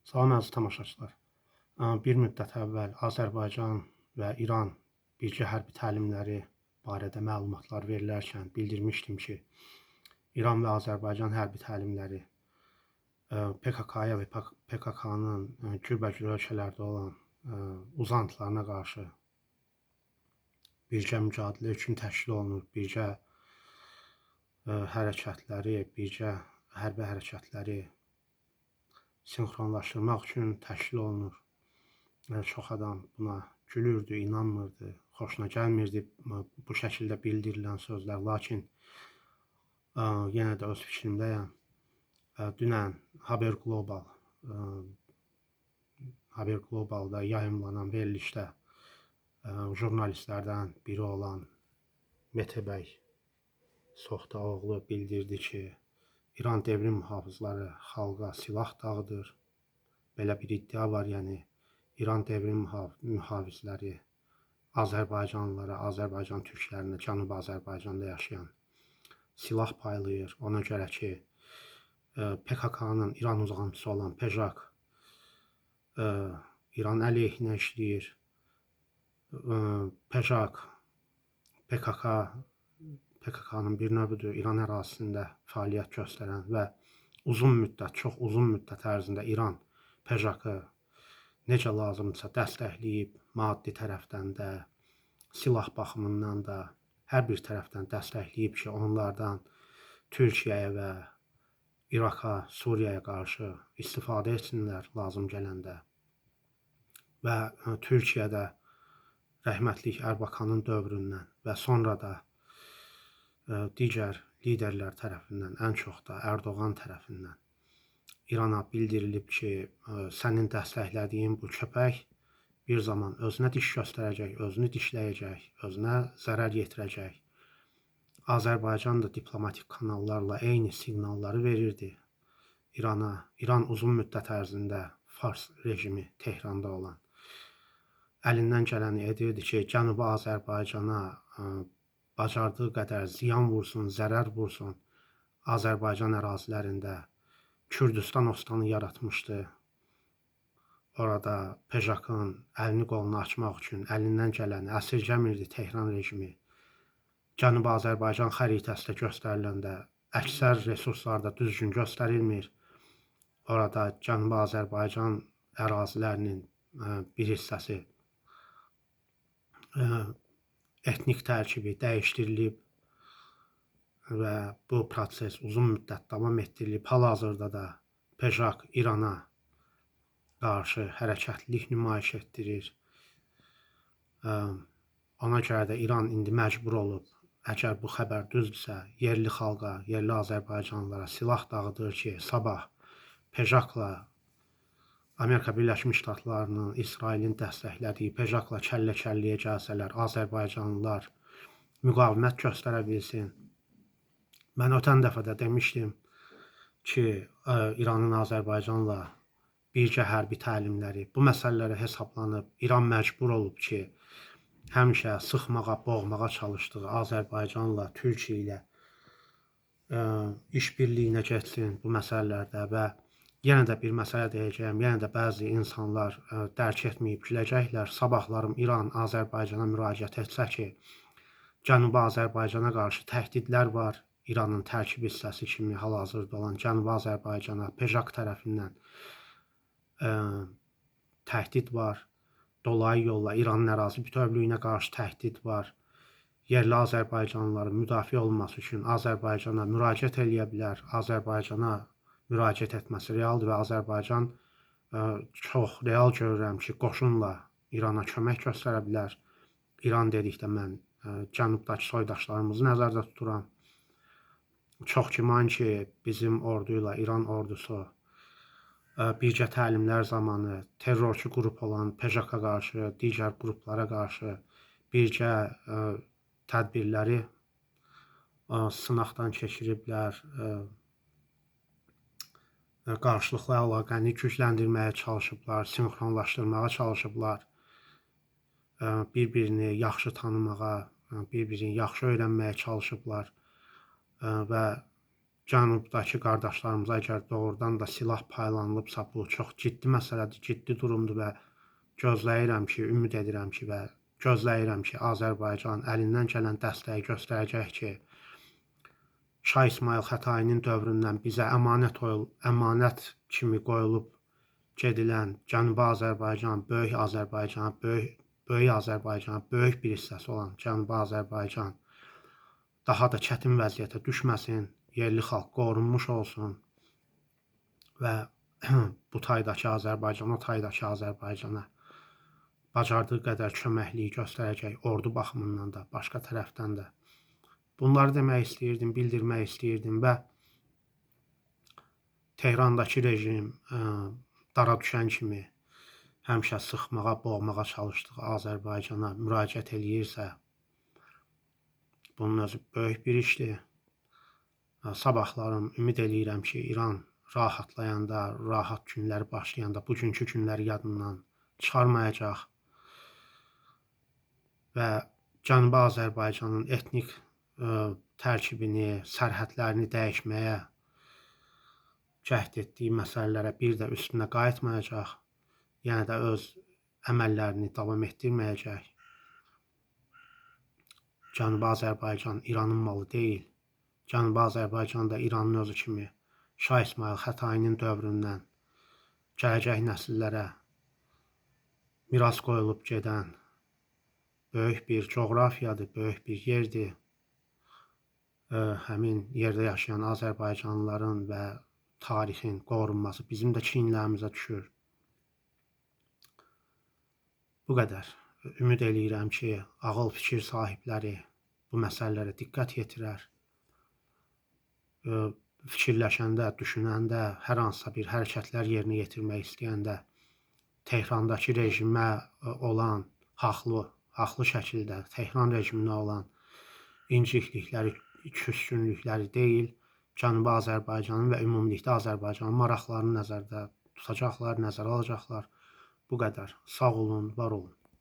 Salam əziz tamaşaçılar. Bir müddət əvvəl Azərbaycan və İran birgə hərbi təlimləri barədə məlumatlar verilərkən bildirmişdim ki, İran və Azərbaycan hərbi təlimləri PKK-ya və PKK-nın cürbəcür ölkələrdə olan uzantılarına qarşı birgə mücadilə üçün təşkil olunur. Birgə hərəkətləri, birgə hərbi hərəkətləri sinxronlaşdırmaq üçün təşkil olunur. Çox adam buna gülürdü, inanmırdı, xoşuna gəlmirdi bu şəkildə bildirilən sözlər. Lakin yenə də öz fikrimdəyəm. Dünən Haber Global'da yayımlanan verilişdə jurnalistlərdən biri olan Mete bəy Soxtaoğlu bildirdi ki, İran devrim mühafizləri xalqa silah dağıdır. Belə bir iddia var, yəni İran devrim mühafizləri Azərbaycanlılara, Azərbaycan türklərinə, Cənubi Azərbaycanda yaşayan silah paylayır. Ona görə ki, PKK-nın İran uzantısı olan PEJAK İran əleyhinə işləyir. PKK-nın bir növüdür, İran ərazisində fəaliyyət göstərən və çox uzun müddət ərzində İran PEJAK-ı necə lazımdırsa dəstəkləyib, maddi tərəfdən də, silah baxımından da hər bir tərəfdən dəstəkləyib ki, onlardan Türkiyəyə və İraqa, Suriyaya qarşı istifadə etsinlər lazım gələndə. Və Türkiyədə rəhmətlik Ərbakanın dövründən və sonra da digər liderlər tərəfindən, ən çox da Ərdoğan tərəfindən İrana bildirilib ki, sənin dəstəklədiyin bu köpək bir zaman özünə diş göstərəcək, özünü dişləyəcək, özünə zərər yetirəcək. Azərbaycan da diplomatik kanallarla eyni siqnalları verirdi İrana. İran uzun müddət ərzində Fars rejimi Tehranda olan əlindən gələni edirdi ki, Cənubi Azərbaycana bacardığı qədər ziyan vursun, zərər vursun. Azərbaycan ərazilərində Kürdistan ostanı yaratmışdı. Orada PEJAK-ın əlini qolunu açmaq üçün əlindən gələni əsirgəmirdi Tehran rejimi. Cənubi Azərbaycan xəritəsində göstəriləndə əksər resurslarda düzgün göstərilmir. Orada Cənubi Azərbaycan ərazilərinin bir hissəsi etnik tərkibi dəyişdirilib və bu proses uzun müddət davam etdirilib. Hal-hazırda da PEJAK İrana qarşı hərəkətlilik nümayiş etdirir. Ona görə də İran indi məcbur olub, əgər bu xəbər düzdürsə, yerli xalqa, yerli Azərbaycanlılara silah dağıdır ki, sabah PEJAK-la Amerika Birləşmiş Ştatlarının, İsrailin dəstəklədiyi PEJAK-la kəllə-kəlliyə gəlsələr, Azərbaycanlılar müqavimət göstərə bilsin. Mən ötən dəfə də demişdim ki, İranın Azərbaycanla birgə hərbi təlimləri, bu məsələlərə hesablanıb, İran məcbur olub ki, həmişə sıxmağa, boğmağa çalışdığı Azərbaycanla, Türkiyə ilə işbirliyinə getsin bu məsələlərdə və yenə də bir məsələ deyəcəyəm, yenə də bəzi insanlar dərk etməyib güləcəklər. Sabahlarım İran Azərbaycana müraciət etsə ki, Cənubi Azərbaycana qarşı təhdidlər var. İranın tərkib hissəsi kimi hal-hazırda olan Cənubi Azərbaycana PEJAK tərəfindən təhdid var. Dolayı yolla İranın ərazi bütövlüyünə qarşı təhdid var. Yerli Azərbaycanlıların müdafiə olunması üçün Azərbaycana müraciət eləyə bilər. Azərbaycana müraciət etməsi realdır və Azərbaycan çox real görürəm ki, qoşunla İrana kömək göstərə bilər. İran dedikdə mən cənubdakı soydaşlarımızı nəzərdə tuturam. Çox güman ki, bizim ordu ilə İran ordusu birgə təlimlər zamanı terrorçu qrup olan PEJAK-a qarşı, digər qruplara qarşı birgə tədbirləri sınaqdan keçiriblər. Qarşılıqlı əlaqəni gücləndirməyə çalışıblar, sinxronlaşdırmağa çalışıblar, bir-birini yaxşı tanımağa, bir-birini yaxşı öyrənməyə çalışıblar və cənubdakı qardaşlarımıza əgər doğrudan da silah paylanılıbsa, bu çox ciddi məsələdir, ciddi durumdur və gözləyirəm ki, ümid edirəm ki və gözləyirəm ki, Azərbaycan əlindən gələn dəstəyi göstərəcək ki, Şah İsmayıl Xətainin dövründən bizə əmanət kimi qoyulub gedilən Cənubi Azərbaycan, Böyük Azərbaycan, Böyük Azərbaycan, böyük bir hissəsi olan Cənubi Azərbaycan daha da çətin vəziyyətə düşməsin, yerli xalq qorunmuş olsun və bu taydakı Azərbaycan, o taydakı Azərbaycana bacardığı qədər köməkliyi göstərəcək ordu baxımından da, başqa tərəfdən də. Bunları demək istəyirdim, bildirmək istəyirdim və Tehrandakı rejim dara düşən kimi həmişə sıxmağa, boğmağa çalışdığı Azərbaycana müraciət eləyirsə, bunun özü böyük bir işdir. Sabahlarım ümid eləyirəm ki, İran rahatlayanda, rahat günləri başlayanda bugünkü günləri yadından çıxarmayacaq və Cənubi Azərbaycanın etnik tərkibini, sərhədlərini dəyişməyə cəhd etdiyi məsələlərə bir də üstünə qayıtmayacaq, yəni də öz əməllərini davam etdirməyəcək. Cənubi Azərbaycan İranın malı deyil. Cənubi Azərbaycan da İranın özü kimi Şah İsmayıl Xətainin dövründən gələcək nəsillərə miras qoyulub gedən böyük bir coğrafiyadır, böyük bir yerdir. Həmin yerdə yaşayan Azərbaycanlıların və tarixin qorunması bizim də çiyinlərimizə düşür. Bu qədər. Ümid eləyirəm ki, ağıl fikir sahibləri bu məsələlərə diqqət yetirər. Fikirləşəndə, düşünəndə, hər hansısa bir hərəkətlər yerinə yetirmək istəyəndə Tehrandakı rejimə olan haqlı şəkildə Tehran rejiminə olan inciklikləri, küskünlükləri deyil, Cənubi Azərbaycanın və ümumilikdə Azərbaycanın maraqlarını nəzərdə tutacaqlar, nəzərə alacaqlar. Bu qədər. Sağ olun, var olun.